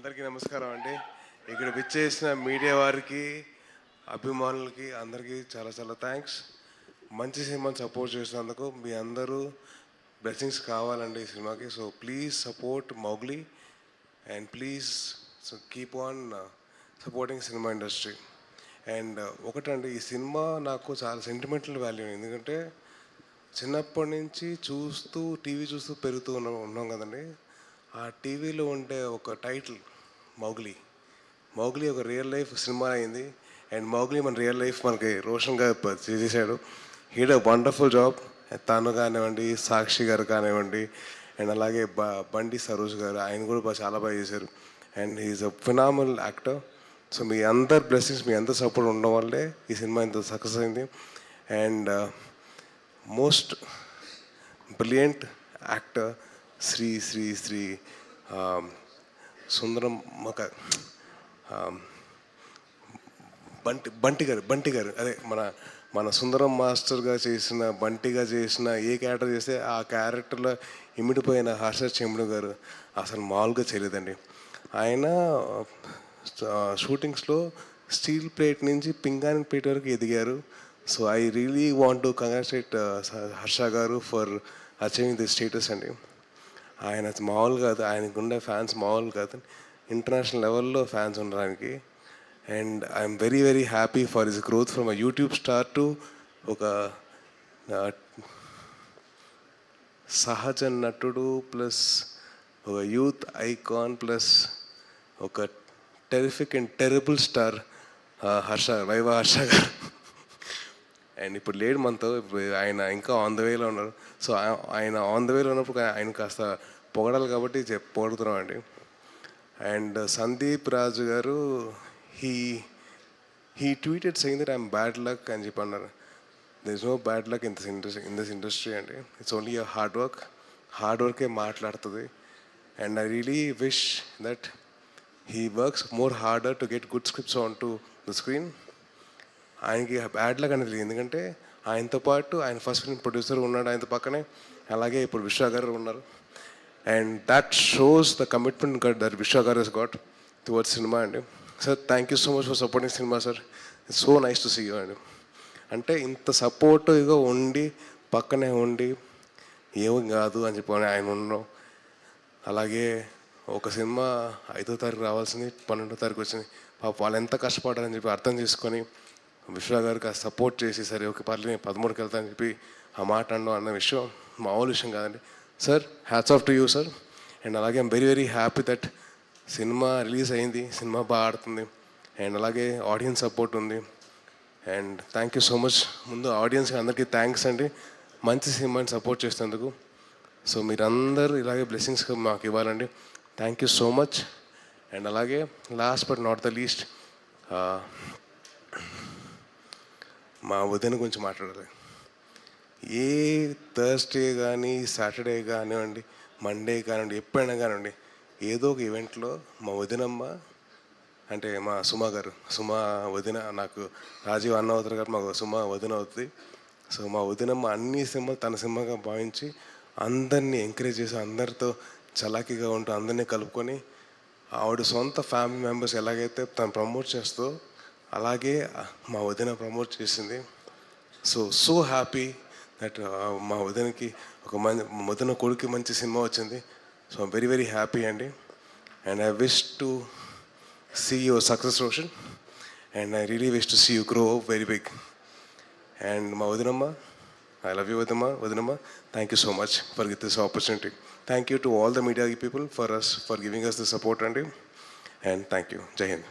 అందరికీ నమస్కారం అండి. ఇక్కడ విచ్చేసిన మీడియా వారికి, అభిమానులకి అందరికీ చాలా చాలా థ్యాంక్స్. మంచి సినిమాని సపోర్ట్ చేసినందుకు మీ అందరూ బ్లెస్సింగ్స్ కావాలండి ఈ సినిమాకి. So please support Mowgli and please keep on supporting cinema industry. And ఒకటండి, ఈ సినిమా నాకు చాలా సెంటిమెంటల్ వాల్యూ. ఎందుకంటే చిన్నప్పటి నుంచి టీవీ చూస్తూ పెరుగుతూ ఉన్నాం కదండి. ఆ టీవీలో ఉండే ఒక టైటిల్ మౌగ్లీ. మౌగ్లీ ఒక రియల్ లైఫ్ సినిమా అయింది. అండ్ మౌగ్లీ మన రియల్ లైఫ్ మనకి రోషన్గా చేసేసాడు. Heed a wonderful job. తను కానివ్వండి, సాక్షి గారు కానివ్వండి, అండ్ అలాగే బండి సరోజ్ గారు, ఆయన కూడా చాలా బాగా చేశారు. And he is a phenomenal actor. So మీ అందరు బ్లెస్సింగ్స్, మీ అందరు సపోర్ట్ ఉండడం వల్లే ఈ సినిమా ఇంత సక్సెస్ అయింది. And most brilliant actor Shri Shri Shri Sundaram Bunty garu అదే మన సుందరం మాస్టర్గా చేసిన, బంటిగా చేసిన ఏ క్యారెక్టర్ చేస్తే ఆ క్యారెక్టర్లో ఇమిడిపోయిన హర్ష చెంబుడు గారు అసలు మామూలుగా చేయలేదండి. ఆయన షూటింగ్స్లో స్టీల్ ప్లేట్ నుంచి పింగాణి ప్లేట్ వరకు ఎదిగారు. So I really want to congratulate Harsha గారు ఫర్ అచీవింగ్ ది స్టేటస్ అండి. ఆయన మామూలు కాదు, ఆయనకు ఉండే ఫ్యాన్స్ మామూలు కాదు, ఇంటర్నేషనల్ లెవెల్లో ఫ్యాన్స్ ఉండడానికి. And I'm very very happy for his growth from a YouTube star to ఒక సహజ నటుడు ప్లస్ ఒక యూత్ ఐకాన్ ప్లస్ ఒక terrific and terrible star viva Harsha గారు. అండ్ ఇప్పుడు లేడు మనతో, ఆయన ఇంకా ఆన్ ద వేలో ఉన్నారు. సో ఆయన ఆన్ ద వేలో ఉన్నప్పుడు ఆయన కాస్త పొగడాలి కాబట్టి పొగుడుతున్నాం అండి. అండ్ సందీప్ రాజు గారు he tweeted saying that I'm bad luck అని చెప్పి అన్నారు. There is no bad luck in this industry అండి. ఇట్స్ ఓన్లీ అ హార్డ్ వర్కే మాట్లాడుతుంది. And I really wish that he works more harder to get good scripts on to the screen. ఆయనకి bad luck అనేది, ఎందుకంటే ఆయనతో పాటు ఆయన first film producer ఉన్నాడు ఆయనతో పక్కనే, అలాగే ఇప్పుడు విశ్వ గారు ఉన్నారు. And that shows the commitment that Vishwa గారు హెస్ గాట్ టువర్డ్స్ సినిమా అండి. Sir thank you so much for supporting cinema sir. It's so nice to see you అండి. అంటే ఇంత సపోర్టివ్గా ఉండి పక్కనే ఉండి ఏం కాదు అని చెప్పి ఆయన ఉండడం, అలాగే ఒక సినిమా 5వ తారీఖు రావాల్సింది 12వ తారీఖు వచ్చింది. పాప వాళ్ళు ఎంత కష్టపడారని చెప్పి అర్థం చేసుకొని విశ్వ గారికి సపోర్ట్ చేసి, సరే ఓకే పర్లేదు నేను 13కి వెళ్తానని చెప్పి ఆ మాట అనడం అన్న విషయం మామూలు విషయం కాదండి. Sir hats off to you sir. And అలాగే I'm very very happy that cinema release అయింది, సినిమా బాగా ఆడుతుంది, అండ్ అలాగే ఆడియన్స్ సపోర్ట్ ఉంది. And thank you so much. ముందు ఆడియన్స్కి అందరికీ థ్యాంక్స్ అండి, మంచి సినిమాని సపోర్ట్ చేసినందుకు. సో మీరందరూ ఇలాగే బ్లెస్సింగ్స్ మాకు ఇవ్వాలండి. Thank you so much. And అలాగే last but not the least, మా వదిన గురించి మాట్లాడాలి. ఏ థర్స్డే కానీ, సాటర్డే కానివ్వండి, మండే కానివ్వండి, ఎప్పుడైనా కానివ్వండి, ఏదో ఒక ఈవెంట్లో మా వదినమ్మ, అంటే మా సుమా వదిన, నాకు రాజీవ్ అన్న అవుతారు కాబట్టి మాకు సుమా వదిన అవుతుంది. సో మా వదినమ్మ అన్ని సినిమాలు తన సినిమాగా భావించి అందరినీ ఎంకరేజ్ చేసి, అందరితో చలాకీగా ఉంటూ అందరినీ కలుపుకొని, ఆవిడ సొంత ఫ్యామిలీ మెంబర్స్ ఎలాగైతే తను ప్రమోట్ చేస్తూ అలాగే మా వదిన ప్రమోట్ చేసింది. సో హ్యాపీ దట్ మా వదినకి వదిన కొడుకు మంచి సినిమా వచ్చింది. సో వెరీ వెరీ హ్యాపీ అండి. And I wish to see your success Roshan, and I really wish to see you grow very big. And మా వదినమ్మ, ఐ లవ్ యూ వదినమ్మ. Thank you so much for this opportunity. Thank you to all the media people for giving us the support అండి. And thank you. Jai Hind.